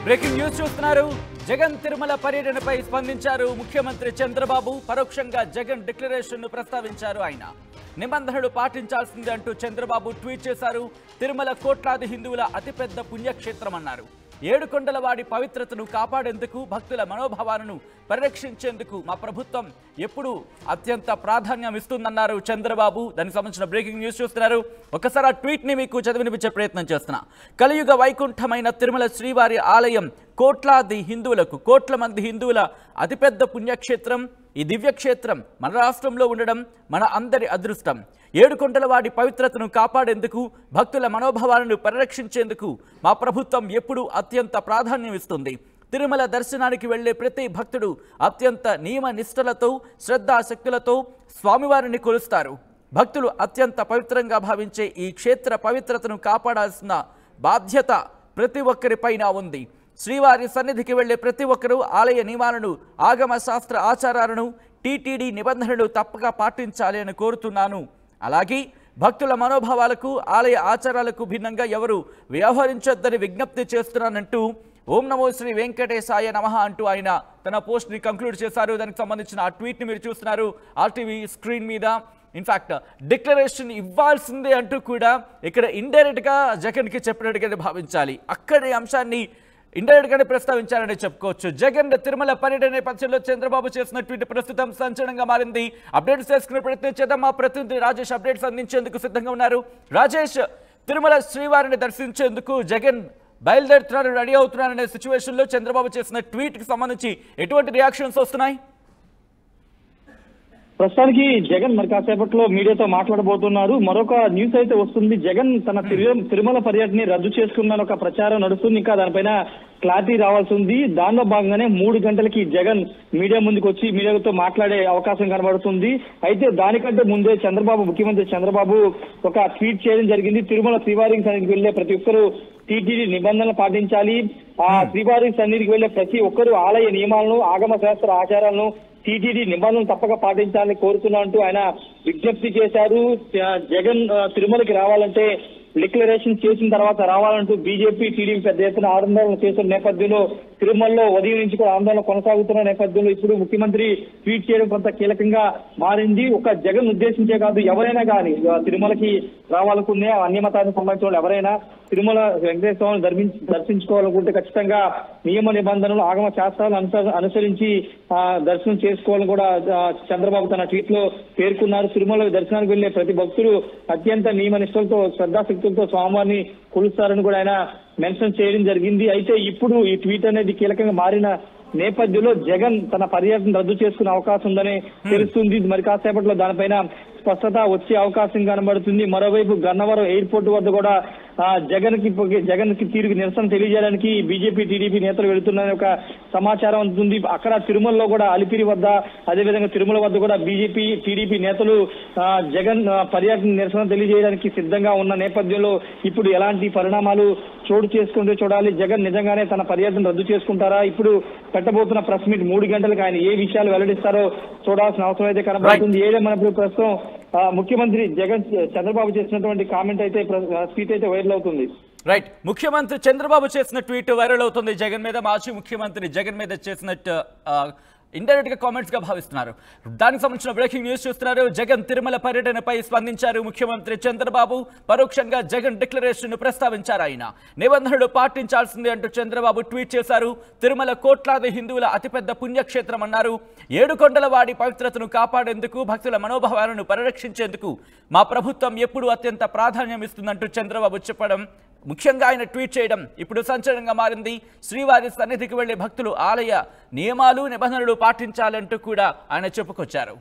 Breaking news చూస్తున్నారు. జగన్ తిరుమల పర్యటనపై స్పందించారు ముఖ్యమంత్రి చంద్రబాబు. పరోక్షంగా జగన్ డిక్లరేషన్ ను ప్రస్తావించారు. ఆయన నిబంధనలు పాటించాల్సిందే అంటూ చంద్రబాబు ట్వీట్ చేశారు. తిరుమల కోట్లాది హిందువుల అతిపెద్ద పుణ్యక్షేత్రం అన్నారు. ఏడుకొండలవాడి పవిత్రతను కాపాడేందుకు, భక్తుల మనోభావాలను పరిరక్షించేందుకు మా ప్రభుత్వం ఎప్పుడూ అత్యంత ప్రాధాన్యం ఇస్తుందన్నారు చంద్రబాబు. దానికి సంబంధించిన బ్రేకింగ్ న్యూస్ చూస్తున్నారు. ఒకసారి ఆ ట్వీట్ ని మీకు చదివినిపించే ప్రయత్నం చేస్తున్నా. కలియుగ వైకుంఠమైన తిరుమల శ్రీవారి ఆలయం కోట్ల మంది హిందువుల అతిపెద్ద పుణ్యక్షేత్రం. ఈ దివ్యక్షేత్రం మన రాష్ట్రంలో ఉండడం మన అందరి అదృష్టం. ఏడుకొండలవాడి పవిత్రతను కాపాడేందుకు, భక్తుల మనోభావాలను పరిరక్షించేందుకు మా ప్రభుత్వం ఎప్పుడూ అత్యంత ప్రాధాన్యం ఇస్తుంది. తిరుమల దర్శనానికి వెళ్లే ప్రతి భక్తుడు అత్యంత నియమ నిష్టలతో, శ్రద్ధాశక్తులతో స్వామివారిని కొలుస్తారు. భక్తులు అత్యంత పవిత్రంగా భావించే ఈ క్షేత్ర పవిత్రతను కాపాడాల్సిన బాధ్యత ప్రతి ఒక్కరిపైన ఉంది. శ్రీవారి సన్నిధికి వెళ్లే ప్రతి ఒక్కరూ ఆలయ నియమాలను, ఆగమ శాస్త్ర ఆచారాలను, టీటీడీ నిబంధనలు తప్పక పాటించాలి అని కోరుతున్నాను. అలాగే భక్తుల మనోభావాలకు, ఆలయ ఆచారాలకు భిన్నంగా ఎవరు వ్యవహరించొద్దని విజ్ఞప్తి చేస్తున్నానంటూ ఓం నమో శ్రీ వెంకటేశాయ నమః అంటూ ఆయన తన పోస్ట్ని కంక్లూడ్ చేశారు. దానికి సంబంధించిన ఆ ట్వీట్ని మీరు చూస్తున్నారు ఆర్టీవీ స్క్రీన్ మీద. ఇన్ఫ్యాక్ట్ డిక్లరేషన్ ఇవ్వాల్సిందే అంటూ కూడా ఇక్కడ ఇండైరెక్ట్గా జగన్కి చెప్పినట్టుగానే భావించాలి. అక్కడి అంశాన్ని ఇండైరెక్ట్గానే ప్రస్తావించారని చెప్పుకోవచ్చు. జగన్ తిరుమల పర్యటన నేపథ్యంలో చంద్రబాబు చేసిన ట్వీట్ ప్రస్తుతం సంచలనంగా మారింది. అప్డేట్స్ చేసుకునే ప్రయత్నం చేద్దాం. మా ప్రతినిధి రాజేష్ అప్డేట్స్ అందించేందుకు సిద్ధంగా ఉన్నారు. రాజేష్, తిరుమల శ్రీవారిని దర్శించేందుకు జగన్ బయలుదేరుతున్నారు, రెడీ అవుతున్నారనే సిచ్యువేషన్లో చంద్రబాబు చేసిన ట్వీట్కి సంబంధించి ఎటువంటి రియాక్షన్స్ వస్తున్నాయి? ప్రస్తుతానికి జగన్ మరి కాసేపట్లో మీడియాతో మాట్లాడబోతున్నారు. మరొక న్యూస్ అయితే వస్తుంది. జగన్ తన తిరుమల పర్యటన రద్దు చేసుకున్న ఒక ప్రచారం నడుస్తుంది. ఇంకా దానిపైన క్లారిటీ రావాల్సి ఉంది. దానిలో భాగంగానే 3 గంటలకి జగన్ మీడియా ముందుకు వచ్చి మీడియాతో మాట్లాడే అవకాశం కనబడుతుంది. అయితే దానికంటే ముందే ముఖ్యమంత్రి చంద్రబాబు ఒక ట్వీట్ చేయడం జరిగింది. తిరుమల శ్రీవారి సన్నిధికి వెళ్లే ప్రతి ఒక్కరూ టీటీడీ నిబంధనలు పాటించాలి. ఆ శ్రీవారి సన్నిధికి వెళ్లే ప్రతి ఒక్కరూ ఆలయ నియమాలను, ఆగమ శాస్త్ర ఆచారాలను, టీటీడీ నిబంధనలు తప్పక పాటించాలని కోరుతున్నట్టు ఆయన విజ్ఞప్తి చేశారు. జగన్ తిరుమలకి రావాలంటే డిక్లరేషన్ చేసిన తర్వాత రావాలంటూ బీజేపీ, టీడీపీ పెద్ద ఎత్తున ఆందోళన చేస్తున్న నేపథ్యంలో, తిరుమలలో ఉదయం నుంచి కూడా ఆందోళన కొనసాగుతున్న నేపథ్యంలో ఇప్పుడు ముఖ్యమంత్రి ట్వీట్ చేయడం కొంత కీలకంగా మారింది. ఒక జగన్ ఉద్దేశించే కాదు, ఎవరైనా కానీ తిరుమలకి రావాలనుకునే అన్య మతానికి సంబంధించిన వాళ్ళు ఎవరైనా తిరుమల వెంకటేశ్వర స్వామిని దర్శించుకోవాలనుకుంటే ఖచ్చితంగా నియమ నిబంధనలు, ఆగమ శాస్త్రాలు అనుసరించి దర్శనం చేసుకోవాలని కూడా చంద్రబాబు తన ట్వీట్ లో పేర్కొన్నారు. తిరుమల దర్శనానికి వెళ్లే ప్రతి భక్తులు అత్యంత నియమ నిష్టలతో, శ్రద్ధాశక్తులతో స్వామివారిని కొలుస్తారని కూడా ఆయన మెన్షన్ చేయడం జరిగింది. అయితే ఇప్పుడు ఈ ట్వీట్ అనేది కీలకంగా మారిన నేపథ్యంలో జగన్ తన పర్యటన రద్దు చేసుకునే అవకాశం ఉందని తెలుస్తుంది. మరి కాసేపట్లో దానిపైన స్పష్టత వచ్చే అవకాశం కనబడుతుంది. మరోవైపు గన్నవరం ఎయిర్పోర్ట్ వద్ద కూడా జగన్ కి తీరుకు నిరసన తెలియజేయడానికి బీజేపీ, టీడీపీ నేతలు వెళుతున్నారని ఒక సమాచారం ఉంటుంది. అక్కడ తిరుమలలో కూడా అలిపిరి వద్ద, అదేవిధంగా తిరుమల వద్ద కూడా బీజేపీ, టీడీపీ నేతలు జగన్ పర్యటన నిరసన తెలియజేయడానికి సిద్ధంగా ఉన్న నేపథ్యంలో ఇప్పుడు ఎలాంటి పరిణామాలు చోటు చేసుకుంటూ చూడాలి. జగన్ నిజంగానే తన పర్యటన రద్దు చేసుకుంటారా? ఇప్పుడు పెట్టబోతున్న ప్రెస్ మీట్ 3 గంటలకు ఆయన ఏ విషయాలు వెల్లడిస్తారో చూడాల్సిన అవసరం అయితే కనబడుతుంది. ఏదేమన్నప్పుడు ప్రస్తుతం ముఖ్యమంత్రి చంద్రబాబు చేసినటువంటి కామెంట్ అయితే ట్వీట్ అయితే వైరల్ అవుతుంది. రైట్, ముఖ్యమంత్రి చంద్రబాబు చేసిన ట్వీట్ వైరల్ అవుతుంది. జగన్ మీద, మాజీ ముఖ్యమంత్రి జగన్ మీద చేసినట్టు ఇండైరెక్ట్ గా కామెంట్స్ గా భావిస్తున్నారు. దానికి సంబంధించిన బ్రేకింగ్ న్యూస్ చూస్తున్నారు. జగన్ తిరుమల పర్యటనపై స్పందించారు ముఖ్యమంత్రి చంద్రబాబు. పరోక్షంగా జగన్ డిక్లరేషన్ ను ప్రస్తావించారు. ఆయన నిబంధనలు పాటించాల్సిందే అంటూ చంద్రబాబు ట్వీట్ చేశారు. తిరుమల కోట్లాది హిందువుల అతిపెద్ద పుణ్యక్షేత్రం అన్నారు. ఏడుకొండలవాడి పవిత్రతను కాపాడేందుకు, భక్తుల మనోభావాలను పరిరక్షించేందుకు మా ప్రభుత్వం ఎప్పుడూ అత్యంత ప్రాధాన్యం ఇస్తుందంటూ చంద్రబాబు చెప్పడం, ముఖ్యంగా ఆయన ట్వీట్ చేయడం ఇప్పుడు సంచలనంగా మారింది. శ్రీవారి సన్నిధికి వెళ్లే భక్తులు ఆలయ నియమాలు, నిబంధనలు పాటించాలంటూ కూడా ఆయన చెప్పుకొచ్చారు.